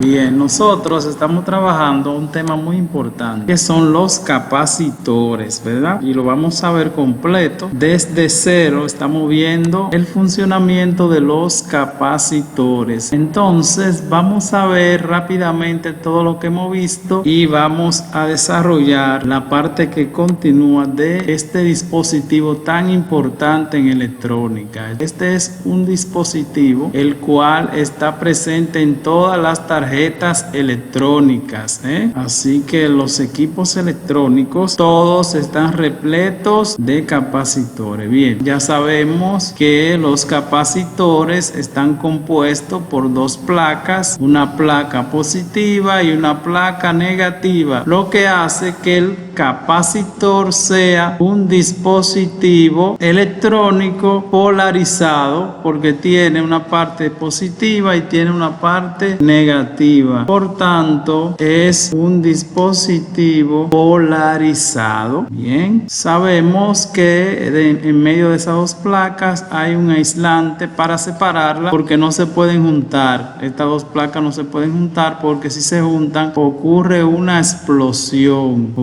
Bien, nosotros estamos trabajando un tema muy importante, que son los capacitores, ¿verdad? Y lo vamos a ver completo. Desde cero estamos viendo el funcionamiento de los capacitores. Entonces, vamos a ver rápidamente todo lo que hemos visto y vamos a desarrollar la parte que continúa de este dispositivo tan importante en electrónica. Este es un dispositivo el cual está presente en todas las tarjetas electrónicas, así que los equipos electrónicos todos están repletos de capacitores. Bien, ya sabemos que los capacitores están compuestos por dos placas, una placa positiva y una placa negativa, lo que hace que el capacitor sea un dispositivo electrónico polarizado, porque tiene una parte positiva y tiene una parte negativa. Por tanto, es un dispositivo polarizado. Bien, sabemos que en medio de esas dos placas hay un aislante para separarlas, porque no se pueden juntar. Estas dos placas no se pueden juntar, porque si se juntan ocurre una explosión.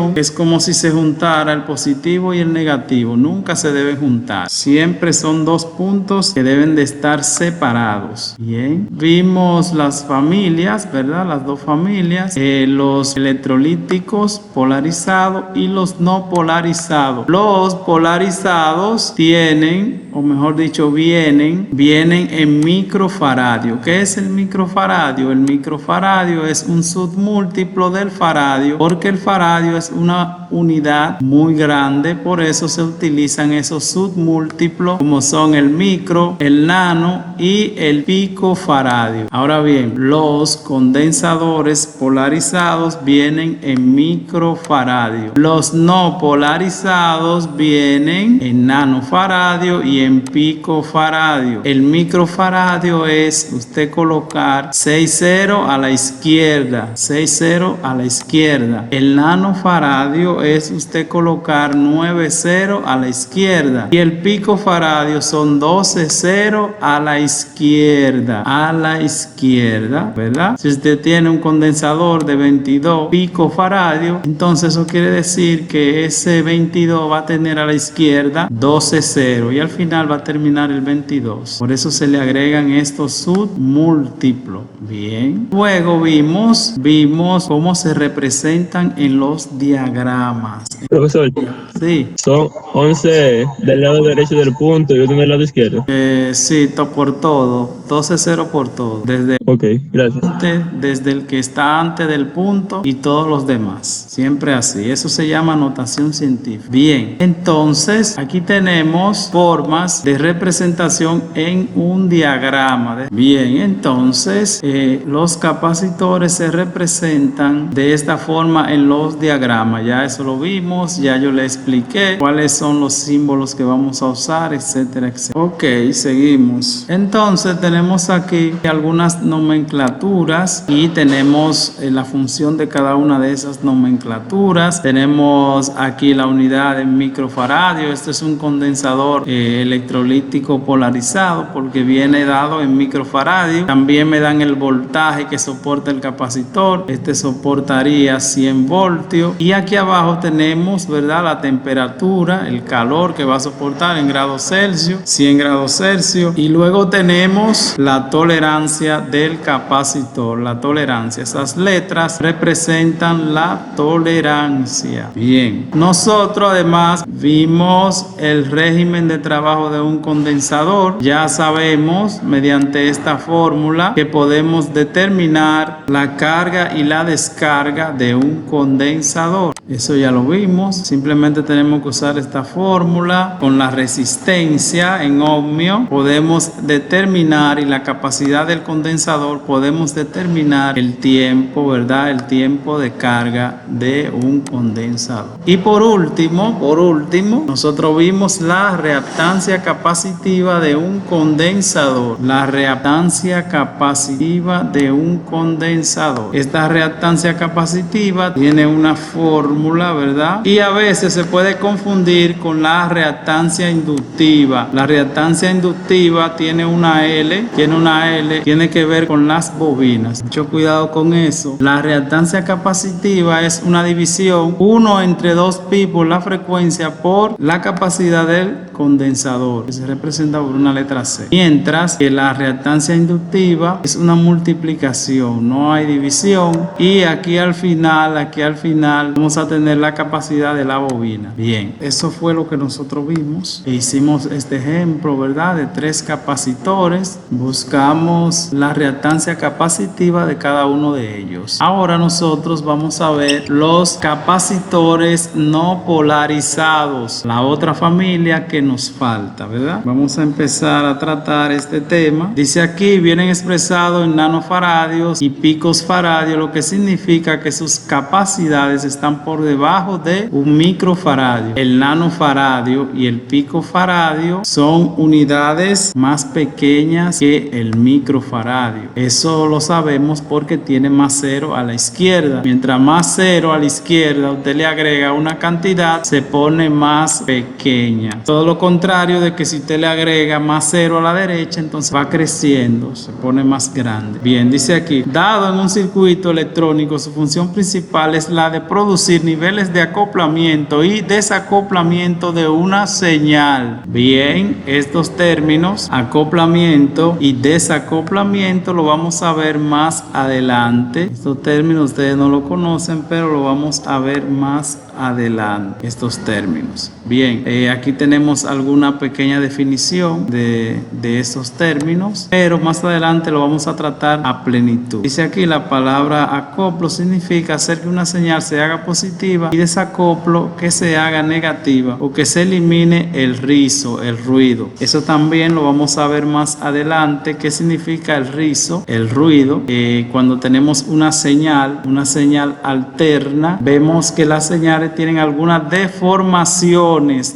Es como si se juntara el positivo y el negativo. Nunca se deben juntar. Siempre son dos puntos que deben de estar separados. Bien, vimos las familias, ¿verdad? Las dos familias, los electrolíticos polarizados y los no polarizados. Los polarizados tienen, o mejor dicho, vienen en microfaradio. ¿Qué es el microfaradio? El microfaradio es un submúltiplo del faradio, porque el faradio es una unidad muy grande, por eso se utilizan esos submúltiplos como son el micro, el nano y el picofaradio. Ahora bien, los condensadores polarizados vienen en microfaradio. Los no polarizados vienen en nanofaradio y en picofaradio. El microfaradio es usted colocar 6,0 a la izquierda, 6,0 a la izquierda. El nanofaradio es usted colocar 9,0 a la izquierda. Y el picofaradio son 12,0 a la izquierda. ¿Verdad? Si usted tiene un condensador de 22 picofaradio, entonces eso quiere decir que ese 22 va a tener a la izquierda 12,0 y al final va a terminar el 22. Por eso se le agregan estos submúltiplos. Bien. Luego vimos cómo se representan en los diagramas. Profesor, sí. Son 11 del lado derecho del punto y otro del lado izquierdo. Sí, por todo. 12,0 por todo. Desde el que está antes del punto y todos los demás. Siempre así. Eso se llama notación científica. Bien, entonces aquí tenemos formas de representación en un diagrama. Bien, entonces los capacitores se representan de esta forma en los diagramas. Ya eso lo vimos, ya yo le expliqué cuáles son los símbolos que vamos a usar, etcétera, etcétera. Ok, seguimos. Entonces tenemos aquí algunas nomenclaturas y tenemos la función de cada una de esas nomenclaturas. Tenemos aquí la unidad en microfaradio. Este es un condensador electrolítico polarizado porque viene dado en microfaradio. También me dan el voltaje que soporta el capacitor. Este soportaría 100 voltios. Y aquí abajo tenemos, ¿verdad?, la temperatura, el calor que va a soportar en grados Celsius, 100 grados Celsius. Y luego tenemos la tolerancia del capacitor. La tolerancia, esas letras representan la tolerancia. Bien, nosotros además vimos el régimen de trabajo de un condensador. Ya sabemos mediante esta fórmula que podemos determinar la carga y la descarga de un condensador. Eso ya lo vimos. Simplemente tenemos que usar esta fórmula con la resistencia en ohmio. Podemos determinar, y la capacidad del condensador, podemos determinar el tiempo, ¿verdad? El tiempo de carga de un condensador. Y por último, nosotros vimos la reactancia capacitiva de un condensador. La reactancia capacitiva de un condensador. Esta reactancia capacitiva tiene una fórmula fórmula, ¿verdad? Y a veces se puede confundir con la reactancia inductiva. La reactancia inductiva tiene una L, tiene que ver con las bobinas. Mucho cuidado con eso. La reactancia capacitiva es una división 1 entre 2pi por la frecuencia por la capacidad del condensador, que se representa por una letra C. Mientras que la reactancia inductiva es una multiplicación, no hay división. Y aquí al final vamos a tener la capacidad de la bobina. Bien, eso fue lo que nosotros vimos. Hicimos este ejemplo, ¿verdad? De 3 capacitores. Buscamos la reactancia capacitiva de cada uno de ellos. Ahora nosotros vamos a ver los capacitores no polarizados, la otra familia que nos falta, ¿verdad? Vamos a empezar a tratar este tema. Dice aquí, vienen expresados en nanofaradios y picos faradios, lo que significa que sus capacidades están por debajo de un microfaradio. El nanofaradio y el picofaradio son unidades más pequeñas que el microfaradio. Eso lo sabemos porque tiene más cero a la izquierda. Mientras más cero a la izquierda usted le agrega una cantidad, se pone más pequeña. Todo lo contrario de que si usted le agrega más cero a la derecha, entonces va creciendo, se pone más grande. Bien, dice aquí, dado en un circuito electrónico, su función principal es la de producir niveles de acoplamiento y desacoplamiento de una señal. Bien, estos términos, acoplamiento y desacoplamiento, lo vamos a ver más adelante. Estos términos ustedes no lo conocen, pero lo vamos a ver más adelante, estos términos. Bien, aquí tenemos alguna pequeña definición de esos términos, pero más adelante lo vamos a tratar a plenitud. Dice aquí, la palabra acoplo significa hacer que una señal se haga positiva y desacoplo que se haga negativa o que se elimine el rizo, el ruido. Eso también lo vamos a ver más adelante. ¿Qué significa el rizo? El ruido. Cuando tenemos una señal alterna, vemos que las señales tienen algunas deformaciones,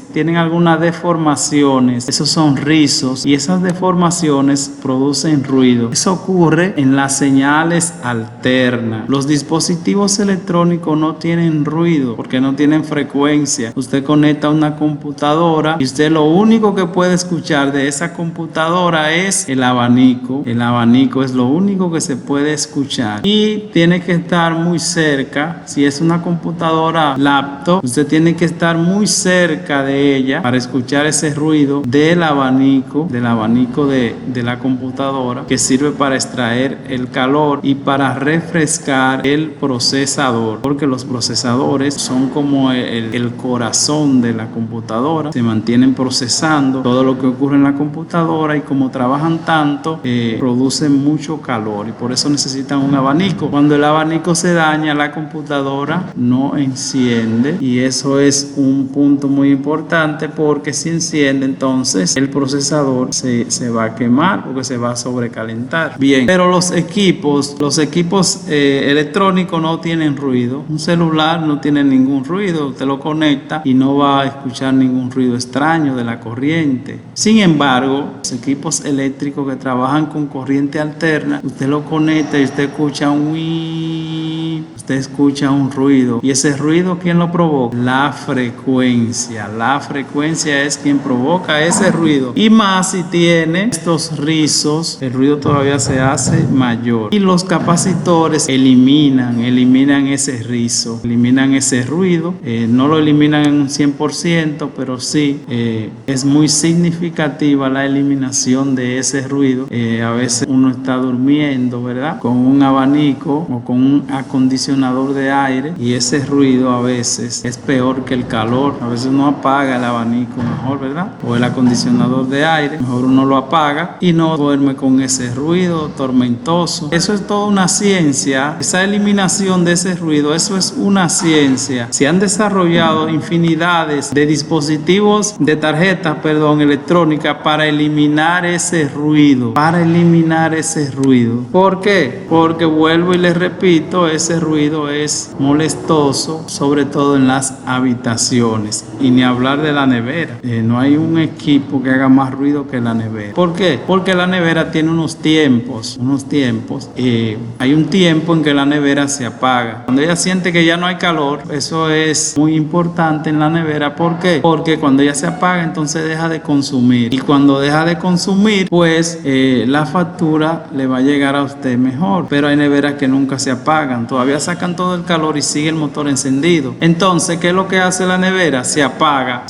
esos son rizos y esas deformaciones producen ruido. Eso ocurre en las señales alternas. Los dispositivos electrónicos no tienen ruido porque no tienen frecuencia. Usted conecta una computadora y usted lo único que puede escuchar de esa computadora es el abanico. El abanico es lo único que se puede escuchar y tiene que estar muy cerca. Si es una computadora laptop, usted tiene que estar muy cerca de ella para escuchar ese ruido del abanico de la computadora, que sirve para extraer el calor y para refrescar el procesador, porque los procesadores son como el corazón de la computadora, se mantienen procesando todo lo que ocurre en la computadora y como trabajan tanto, producen mucho calor y por eso necesitan un abanico. Cuando el abanico se daña, la computadora no enciende y eso es un punto muy importante, porque si enciende, entonces el procesador se va a quemar porque se va a sobrecalentar. Bien, pero los equipos electrónicos no tienen ruido. Un celular no tiene ningún ruido, usted lo conecta y no va a escuchar ningún ruido extraño de la corriente. Sin embargo, los equipos eléctricos que trabajan con corriente alterna, usted lo conecta y usted escucha usted escucha un ruido. ¿Y ese ruido quién lo provoca? La frecuencia. La frecuencia es quien provoca ese ruido. Y más si tiene estos rizos, el ruido todavía se hace mayor. Y los capacitores eliminan ese rizo, eliminan ese ruido. No lo eliminan en un 100%, pero sí es muy significativa la eliminación de ese ruido. A veces uno está durmiendo, ¿verdad?, con un abanico o con un acondicionador de aire y ese ruido a veces es peor que el calor. A veces uno apaga el abanico mejor, ¿verdad?, o el acondicionador de aire, mejor uno lo apaga y no duerme con ese ruido tormentoso. Eso es toda una ciencia, esa eliminación de ese ruido, eso es una ciencia. Se han desarrollado infinidades de dispositivos, de tarjetas, electrónicas para eliminar ese ruido, ¿Por qué? Porque vuelvo y les repito, ese ese ruido es molestoso, sobre todo en las habitaciones, y ni hablar de la nevera. No hay un equipo que haga más ruido que la nevera. ¿Por qué? Porque la nevera tiene unos tiempos. Hay un tiempo en que la nevera se apaga. Cuando ella siente que ya no hay calor, eso es muy importante en la nevera. ¿Por qué? Porque cuando ella se apaga, entonces deja de consumir. Y cuando deja de consumir, pues la factura le va a llegar a usted mejor. Pero hay neveras que nunca se apagan. Todavía sacan todo el calor y sigue el motor encendido. Entonces, ¿qué es lo que hace la nevera? Se apaga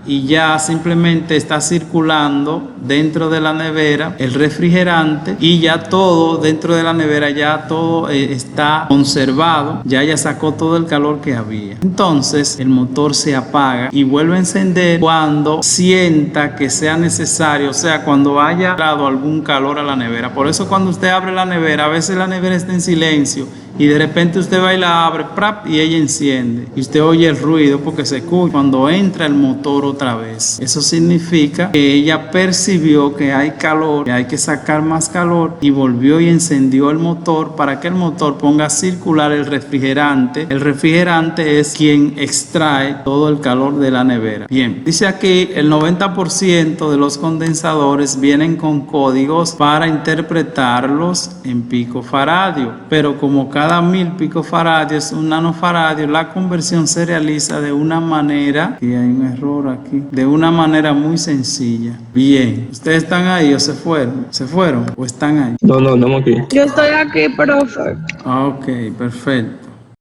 y ya simplemente está circulando dentro de la nevera el refrigerante, y ya todo dentro de la nevera, ya todo está conservado, ya sacó todo el calor que había. Entonces el motor se apaga y vuelve a encender cuando sienta que sea necesario, o sea, cuando haya dado algún calor a la nevera. Por eso cuando usted abre la nevera, a veces la nevera está en silencio y de repente usted va y la abre, ¡prap!, y ella enciende y usted oye el ruido porque se escucha cuando entra el motor otra vez. Eso significa que ella percibió que hay calor, que hay que sacar más calor, y volvió y encendió el motor para que el motor ponga a circular el refrigerante. El refrigerante es quien extrae todo el calor de la nevera. Bien, dice aquí el 90% de los condensadores vienen con códigos para interpretarlos en picofaradio, pero como cada 1000 picofaradios es un nanofaradio, la conversión se realiza de una manera, y hay un error aquí, de una manera muy sencilla. Bien, ¿ustedes están ahí o se fueron? ¿Se fueron o están ahí? No, estamos aquí. Yo estoy aquí, profe. Ok, perfecto.